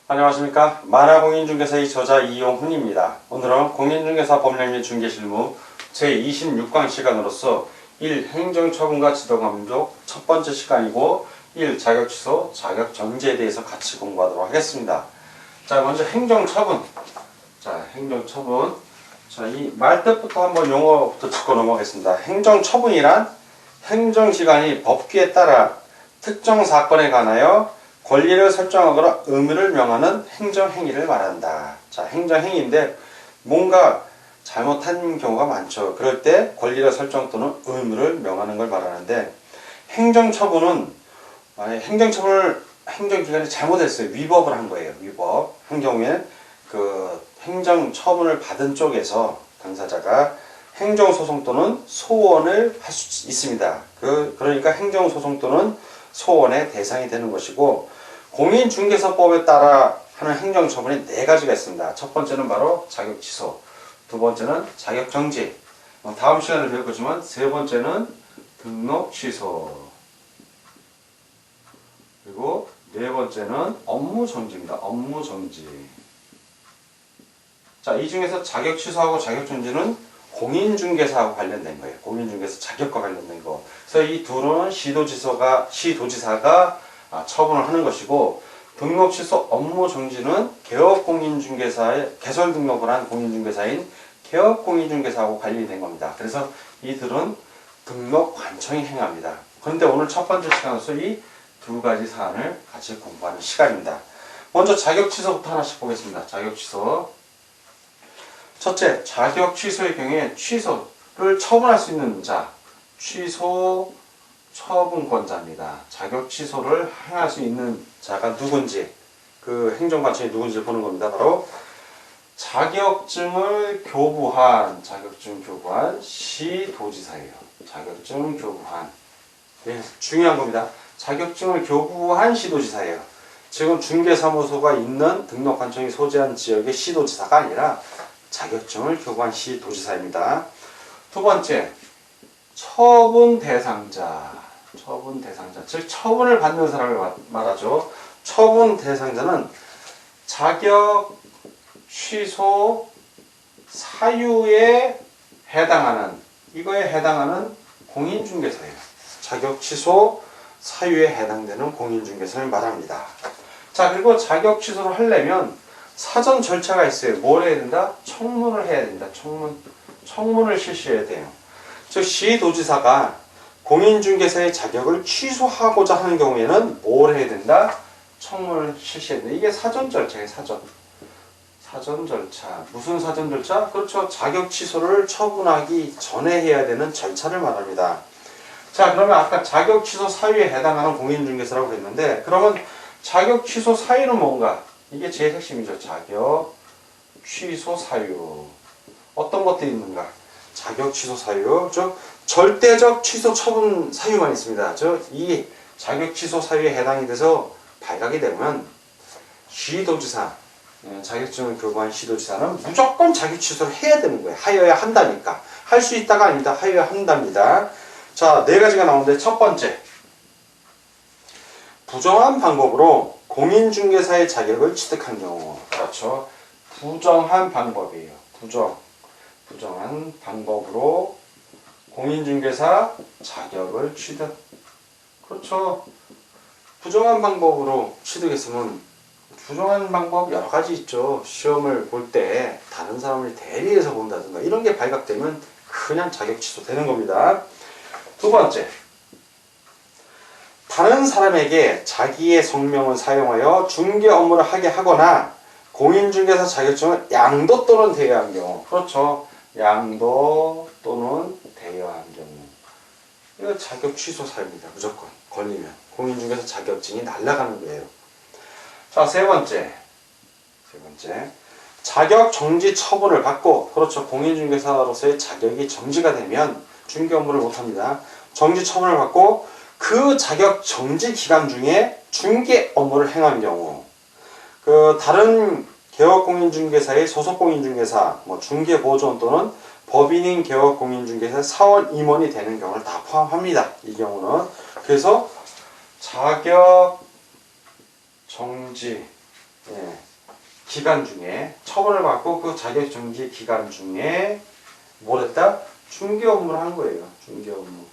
안녕하십니까. 만화공인중개사의 저자 이용훈입니다. 오늘은 공인중개사 법령 및 중개실무 제26강 시간으로서 1. 행정처분과 지도감독 첫 번째 시간이고 1. 자격취소, 자격정지에 대해서 같이 공부하도록 하겠습니다. 자, 먼저 행정처분. 행정처분. 이 말뜻부터 한번 용어부터 짚고 넘어가겠습니다. 행정처분이란 행정기관이 법규에 따라 특정 사건에 관하여 권리를 설정하거나 의무를 명하는 행정행위를 말한다. 자, 행정행위인데 뭔가 잘못한 경우가 많죠. 그럴 때 권리를 설정 또는 의무를 명하는 걸 말하는데, 행정처분은 만약에 행정기관이 잘못했어요. 위법을 한 거예요. 위법. 한 경우에는 그 행정처분을 받은 쪽에서 당사자가 행정소송 또는 소원을 할 수 있습니다. 그러니까 행정소송 또는 소원의 대상이 되는 것이고, 공인중개사법에 따라 하는 행정처분이 4가지가 있습니다. 첫 번째는 바로 자격취소, 두 번째는 자격정지, 다음 시간에 배울 거지만 세 번째는 등록취소, 그리고 네 번째는 업무정지입니다. 업무정지. 자, 이 중에서 자격취소하고 자격정지는 공인중개사하고 관련된 거예요. 공인중개사 자격과 관련된 거. 그래서 이 둘은 시도지사가 처분을 하는 것이고, 등록취소, 업무정지는 개업공인중개사의 개설 등록을 한 공인중개사인 개업공인중개사하고 관련이 된 겁니다. 그래서 이들은 등록관청이 행합니다. 그런데 오늘 첫 번째 시간으로서 이 2가지 사안을 같이 공부하는 시간입니다. 먼저 자격취소부터 하나씩 보겠습니다. 자격취소. 첫째, 자격취소의 경우에 취소를 처분할 수 있는 자, 취소 처분권자입니다. 자격취소를 행할 수 있는 자가 누군지, 그 행정관청이 누군지 보는 겁니다. 바로 자격증을 교부한 시도지사예요. 자격증을 교부한. 네, 중요한 겁니다. 자격증을 교부한 시도지사예요. 지금 중개사무소가 있는 등록관청이 소재한 지역의 시도지사가 아니라 자격증을 교부한 시도지사입니다. 두 번째, 처분 대상자, 즉 처분을 받는 사람을 말하죠. 처분 대상자는 자격 취소 사유에 해당하는, 이거에 해당하는 공인중개사예요. 자격 취소 사유에 해당되는 공인중개사를 말합니다. 자, 그리고 자격 취소를 하려면 사전 절차가 있어요. 뭘 해야 된다? 청문을 해야 된다. 청문을 실시해야 돼요. 즉, 시도지사가 공인중개사의 자격을 취소하고자 하는 경우에는 뭘 해야 된다? 청문을 실시해야 된다. 이게 사전 절차예요. 사전 절차. 무슨 사전 절차? 그렇죠. 자격 취소를 처분하기 전에 해야 되는 절차를 말합니다. 자, 그러면 아까 자격 취소 사유에 해당하는 공인중개사라고 했는데, 그러면 자격 취소 사유는 뭔가? 이게 제일 핵심이죠. 자격 취소 사유. 어떤 것들이 있는가? 자격 취소 사유, 즉 절대적 취소 처분 사유만 있습니다. 즉 이 자격 취소 사유에 해당이 돼서 발각이 되면 시도지사, 자격증을 교부한 시도지사는 무조건 자격 취소를 해야 되는 거예요. 하여야 한다니까. 할 수 있다가 아니다. 하여야 한답니다. 자, 4가지가 나오는데, 첫 번째, 부정한 방법으로 공인중개사의 자격을 취득한 경우. 그렇죠. 부정한 방법이에요. 부정한 방법으로 공인중개사 자격을 취득. 그렇죠. 부정한 방법으로 취득했으면, 부정한 방법 여러 가지 있죠. 시험을 볼 때 다른 사람을 대리해서 본다든가 이런 게 발각되면 그냥 자격 취소되는 겁니다. 두 번째, 다른 사람에게 자기의 성명을 사용하여 중개 업무를 하게 하거나 공인중개사 자격증을 양도 또는 대여한 경우. 그렇죠. 양도 또는 대여한 경우. 이거 자격 취소 사유입니다. 무조건 걸리면 공인중개사 자격증이 날아가는 거예요. 자, 세 번째, 자격 정지 처분을 받고, 그렇죠. 공인중개사로서의 자격이 정지가 되면 중개 업무를 못합니다. 정지 처분을 받고 그 자격 정지 기간 중에 중개 업무를 행한 경우, 그 다른 개업공인중개사의 소속공인중개사, 중개보조원 또는 법인인 개업공인중개사 사원 임원이 되는 경우를 다 포함합니다. 이 경우는. 그래서 자격 정지 기간 중에 처분을 받고 그 자격 정지 기간 중에 뭘 했다? 중개 업무를 한 거예요. 중개 업무.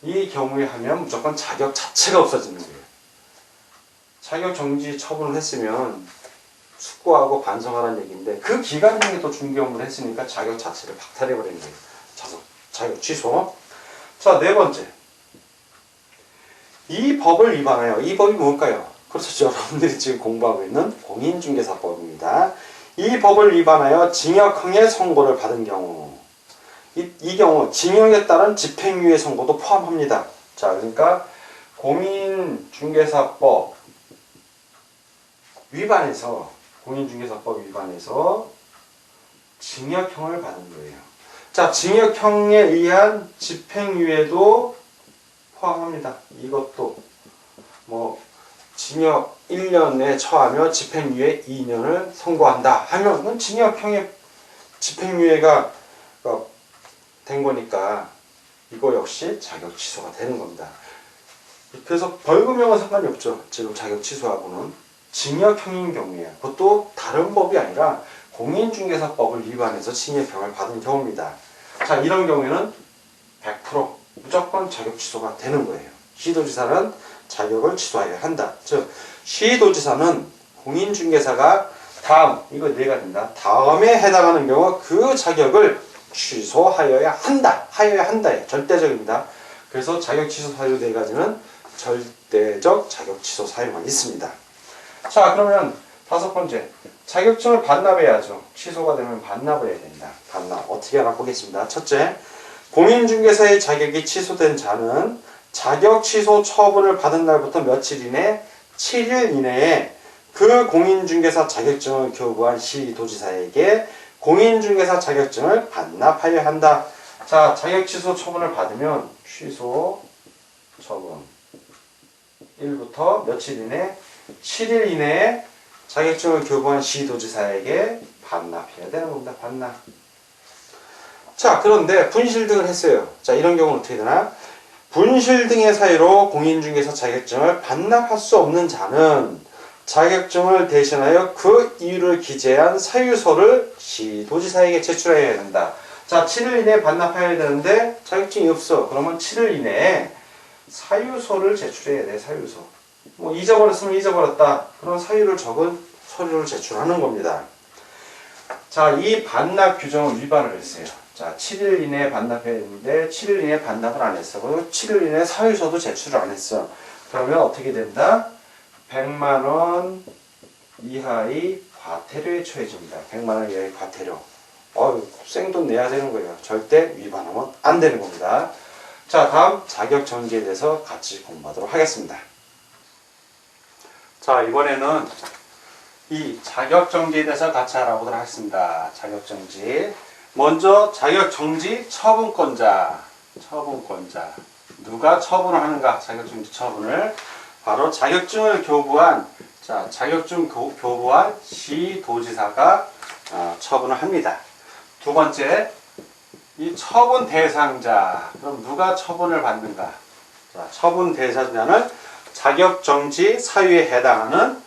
이 경우에 하면 무조건 자격 자체가 없어지는 거예요. 자격 정지 처분을 했으면 숙고하고 반성하라는 얘기인데 그 기간 중에 또 중개 업무를 했으니까 자격 자체를 박탈해버리는 거예요. 자격 취소. 자, 네 번째. 이 법을 위반하여, 이 법이 뭘까요? 그렇죠. 여러분들이 지금 공부하고 있는 공인중개사법입니다. 이 법을 위반하여 징역형의 선고를 받은 경우, 이 경우 징역에 따른 집행유예 선고도 포함합니다. 자, 그러니까 공인중개사법 위반해서 징역형을 받은 거예요. 자, 징역형에 의한 집행유예도 포함합니다. 이것도 징역 1년에 처하며 집행유예 2년을 선고한다 하면 그건 징역형의 집행유예가 된 거니까 이거 역시 자격 취소가 되는 겁니다. 그래서 벌금형은 상관이 없죠. 지금 자격 취소하고는 징역형인 경우에 그것도 다른 법이 아니라 공인중개사법을 위반해서 징역형을 받은 경우입니다. 자, 이런 경우에는 100% 무조건 자격 취소가 되는 거예요. 시도지사는 자격을 취소해야 한다. 즉 시도지사는 공인중개사가 이거 네 가지입니다. 다음에 해당하는 경우 그 자격을 취소하여야 한다. 절대적입니다. 그래서 자격 취소 사유 네 가지는 절대적 자격 취소 사유만 있습니다. 자, 그러면 다섯 번째, 자격증을 반납해야죠. 취소가 되면 반납을 해야 된다. 반납 어떻게 하나 보겠습니다. 첫째, 공인중개사의 자격이 취소된 자는 자격 취소 처분을 받은 날부터 며칠 이내 7일 이내에 그 공인중개사 자격증을 교부한 시도지사에게 공인중개사 자격증을 반납하여야 한다. 자, 자격 취소 처분을 받으면 취소 처분 1부터 며칠 이내 7일 이내에 자격증을 교부한 시도지사에게 반납해야 되는 겁니다. 반납. 자, 그런데 분실 등을 했어요. 자, 이런 경우는 어떻게 되나? 분실 등의 사유로 공인중개사 자격증을 반납할 수 없는 자는 자격증을 대신하여 그 이유를 기재한 사유서를 시도지사에게 제출해야 된다. 자, 7일 이내에 반납해야 되는데 자격증이 없어. 그러면 7일 이내에 사유서를 제출해야 돼. 사유서. 잊어버렸으면 잊어버렸다. 그런 사유를 적은 서류를 제출하는 겁니다. 자, 이 반납 규정을 위반을 했어요. 자, 7일 이내에 반납해야 되는데 7일 이내에 반납을 안 했어. 그리고 7일 이내에 사유서도 제출을 안 했어. 그러면 어떻게 된다? 100만 원 이하의 과태료에 처해집니다. 100만 원 이하의 과태료. 생돈 내야 되는 거예요. 절대 위반하면 안 되는 겁니다. 자, 다음 자격 정지에 대해서 같이 공부하도록 하겠습니다. 자, 이번에는 이 자격 정지에 대해서 같이 알아보도록 하겠습니다. 자격 정지. 먼저 자격 정지 처분권자. 누가 처분을 하는가? 자격 정지 처분을 바로 자격증을 교부한 자격증 교부한 시도지사가 처분을 합니다. 두 번째, 이 처분 대상자. 그럼 누가 처분을 받는가? 자, 처분 대상자는 자격 정지 사유에 해당하는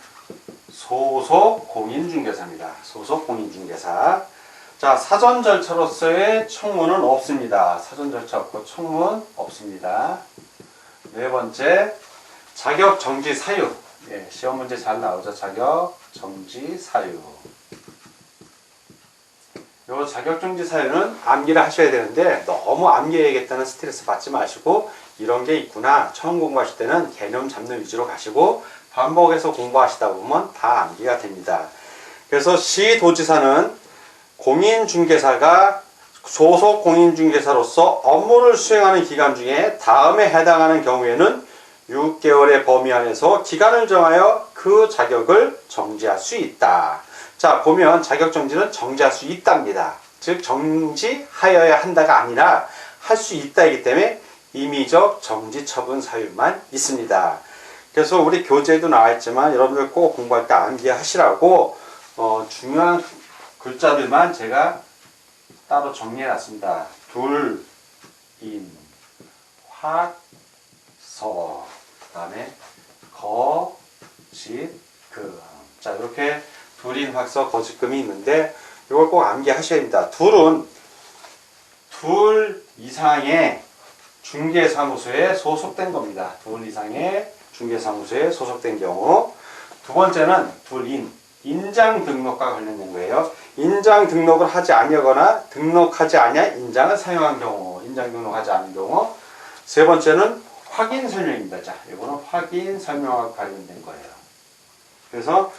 소속 공인중개사입니다. 소속 공인중개사. 자, 사전 절차로서의 청문은 없습니다. 사전 절차 없고 청문 없습니다. 네 번째, 자격 정지 사유. 시험 문제 잘 나오죠. 자격 정지 사유. 요 자격 정지 사유는 암기를 하셔야 되는데 너무 암기해야겠다는 스트레스 받지 마시고 이런 게 있구나. 처음 공부하실 때는 개념 잡는 위주로 가시고 반복해서 공부하시다 보면 다 암기가 됩니다. 그래서 시도지사는 공인중개사가 소속 공인중개사로서 업무를 수행하는 기간 중에 다음에 해당하는 경우에는 6개월의 범위 안에서 기간을 정하여 그 자격을 정지할 수 있다. 자, 보면 자격 정지는 정지할 수 있답니다. 즉 정지하여야 한다가 아니라 할 수 있다이기 때문에 임의적 정지 처분 사유만 있습니다. 그래서 우리 교재에도 나와있지만 여러분들 꼭 공부할 때 암기하시라고 중요한 글자들만 제가 따로 정리해 놨습니다. 둘, 임, 확, 서. 다음에 거짓금. 자, 이렇게 둘인 확서 거짓금이 있는데 이걸 꼭 암기하셔야 됩니다. 둘은 둘 이상의 중개사무소에 소속된 겁니다. 둘 이상의 중개사무소에 소속된 경우. 두 번째는 둘인 인장 등록과 관련된 거예요. 인장 등록을 하지 아니하거나 등록하지 아니하 인장을 사용한 경우, 인장 등록하지 않은 경우. 세 번째는 확인 설명입니다. 자, 이거는 확인 설명과 관련된 거예요. 그래서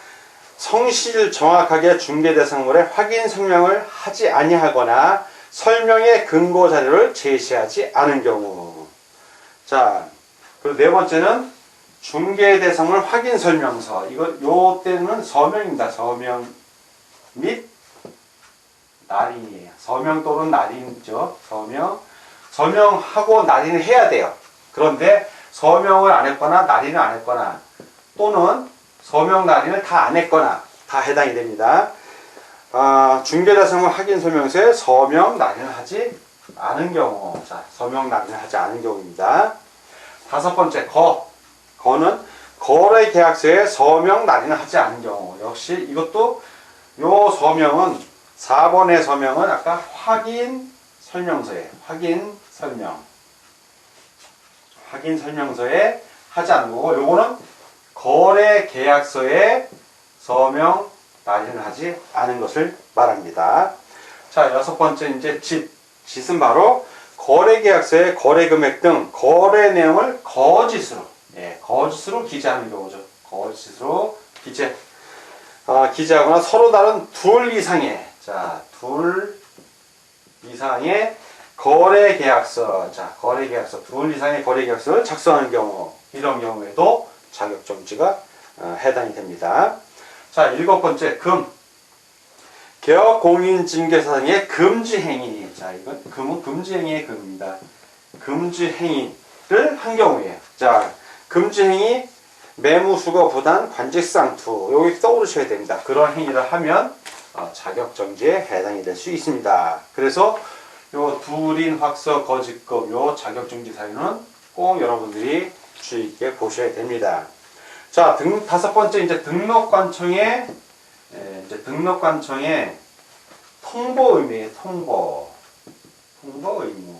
성실 정확하게 중개 대상물의 확인 설명을 하지 아니하거나 설명의 근거 자료를 제시하지 않은 경우. 자, 그리고 네 번째는 중개 대상물 확인 설명서. 요 때는 서명입니다. 서명 및 날인이에요. 서명 또는 날인이죠. 서명하고 날인을 해야 돼요. 그런데 서명을 안 했거나 날인을 안 했거나 또는 서명 날인을 다 안 했거나 다 해당이 됩니다. 중개대상물 확인 설명서에 서명 날인을 하지 않은 경우. 자, 서명 날인을 하지 않은 경우입니다. 다섯 번째 거는 거래 계약서에 서명 날인을 하지 않은 경우. 역시 이것도 요 서명은 4번의 서명은 아까 확인 설명서에 확인 설명서에 하지 않은 거고, 요거는 거래 계약서에 서명 날인을 하지 않은 것을 말합니다. 자, 여섯 번째 이제 짓은 바로 거래 계약서에 거래 금액 등 거래 내용을 거짓으로 기재하는 경우죠. 거짓으로 기재하거나 서로 다른 둘 이상의 거래 계약서, 둘 이상의 거래 계약서를 작성하는 경우, 이런 경우에도 자격정지가 해당이 됩니다. 자, 일곱 번째 개업공인중개사상의 금지행위. 자, 이건 금은 금지행위의 금입니다. 금지행위를 한 경우에, 자, 금지행위 매무수거 부단 관직상투, 여기 떠오르셔야 됩니다. 그런 행위를 하면 자격정지에 해당이 될 수 있습니다. 그래서 요 둘인 확서 거짓금, 요 자격정지 사유는 꼭 여러분들이 주의 있게 보셔야 됩니다. 자, 다섯 번째 이제 등록관청의 통보 의무예요. 통보 의무.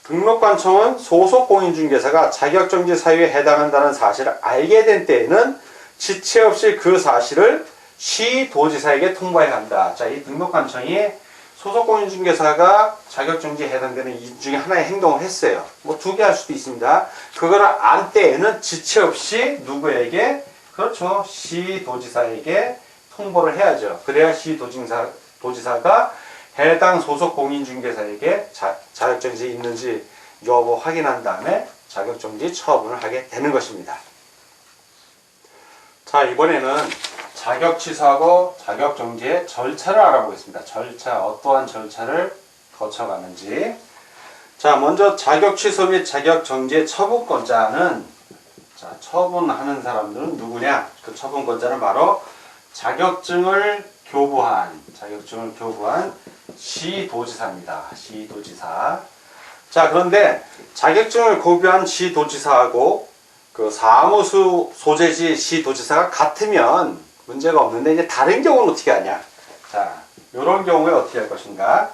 등록관청은 소속 공인중개사가 자격정지 사유에 해당한다는 사실을 알게 된 때에는 지체 없이 그 사실을 시도지사에게 통보해야 한다. 자, 이 등록관청이 소속 공인중개사가 자격정지에 해당되는 이 중에 하나의 행동을 했어요. 뭐 두 개 할 수도 있습니다. 그거를 안 때에는 지체 없이 누구에게? 그렇죠. 시도지사에게 통보를 해야죠. 그래야 시도지사가 해당 소속 공인중개사에게 자격정지에 있는지 여부 확인한 다음에 자격정지 처분을 하게 되는 것입니다. 자, 이번에는 자격 취소하고 자격 정지의 절차를 알아보겠습니다. 어떠한 절차를 거쳐가는지. 자, 먼저 자격 취소 및 자격 정지의 처분권자는, 자, 처분하는 사람들은 누구냐? 그 처분권자는 바로 자격증을 교부한 시도지사입니다. 시도지사. 자, 그런데 자격증을 교부한 시도지사하고 그 사무소 소재지 시도지사가 같으면 문제가 없는데, 이제 다른 경우는 어떻게 하냐? 자, 이런 경우에 어떻게 할 것인가?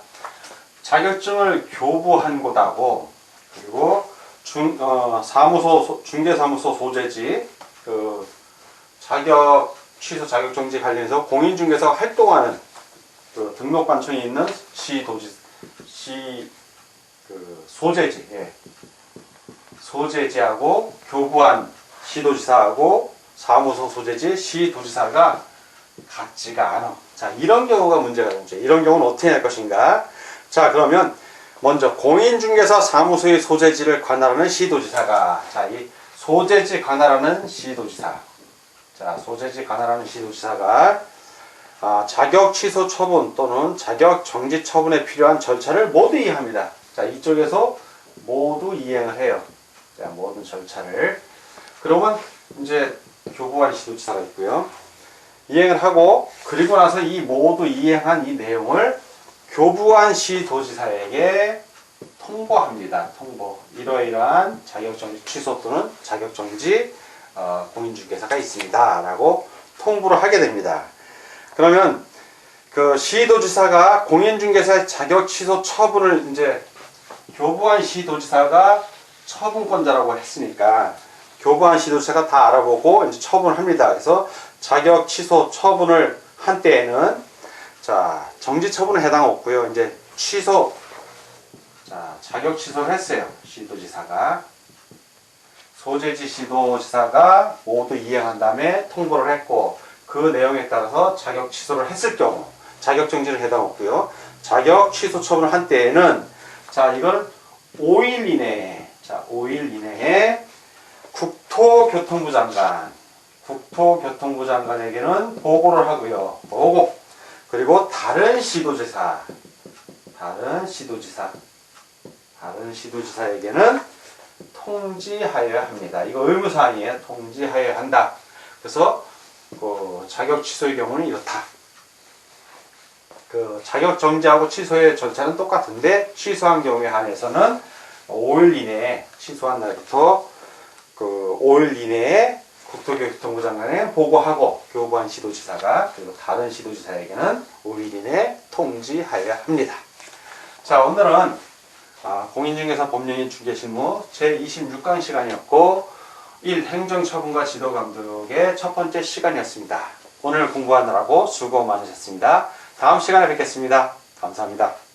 자격증을 교부한 곳하고, 그리고 중개사무소 소재지 그 자격 취소 자격 정지 관련해서 공인중개사가 활동하는 그 등록관청이 있는 소재지하고 교부한 시도지사하고 사무소 소재지 시도지사가 같지가 않아. 자, 이런 경우가 문제가 되죠. 이런 경우는 어떻게 할 것인가? 자, 그러면 먼저 공인중개사 사무소의 소재지를 관할하는 시도지사가, 자, 이 소재지 관할하는 시도지사가 자격 취소 처분 또는 자격 정지 처분에 필요한 절차를 모두 이행합니다. 자, 이쪽에서 모두 이행을 해요. 자, 모든 절차를. 그러면 이제 교부한 시도지사가 있고요. 이행을 하고, 그리고 나서 이 모두 이행한 이 내용을 교부한 시도지사에게 통보합니다. 통보. 이러이러한 자격정지 취소 또는 자격정지 공인중개사가 있습니다. 라고 통보를 하게 됩니다. 그러면 그 시도지사가 공인중개사의 자격 취소 처분을 이제 교부한 시도지사가 처분권자라고 했으니까 교부한 시도지사가 다 알아보고 이제 처분을 합니다. 그래서 자격 취소 처분을 한 때에는 자, 정지 처분에 해당 없고요. 이제 취소, 자, 자격 취소를 했어요. 시도지사가. 소재지 시도지사가 모두 이행한 다음에 통보를 했고, 그 내용에 따라서 자격 취소를 했을 경우, 자격 정지를 해당 없고요. 자격 취소 처분을 한 때에는, 자, 이건 5일 이내에, 자, 5일 이내에 국토교통부 장관에게는 보고를 하고요. 보고. 그리고 다른 시도지사에게는 통지하여야 합니다. 이거 의무사항이에요. 통지하여야 한다. 그래서 그 자격 취소의 경우는 이렇다. 그 자격 정지하고 취소의 절차는 똑같은데 취소한 경우에 한해서는 5일 이내에 취소한 날부터 그 5일 이내에 국토교통부 장관에 보고하고 교부한 시도지사가 그리고 다른 시도지사에게는 5일 이내에 통지하여야 합니다. 자, 오늘은 공인중개사 법령인 중개실무 제26강 시간이었고 1. 행정처분과 지도감독의 첫 번째 시간이었습니다. 오늘 공부하느라고 수고 많으셨습니다. 다음 시간에 뵙겠습니다. 감사합니다.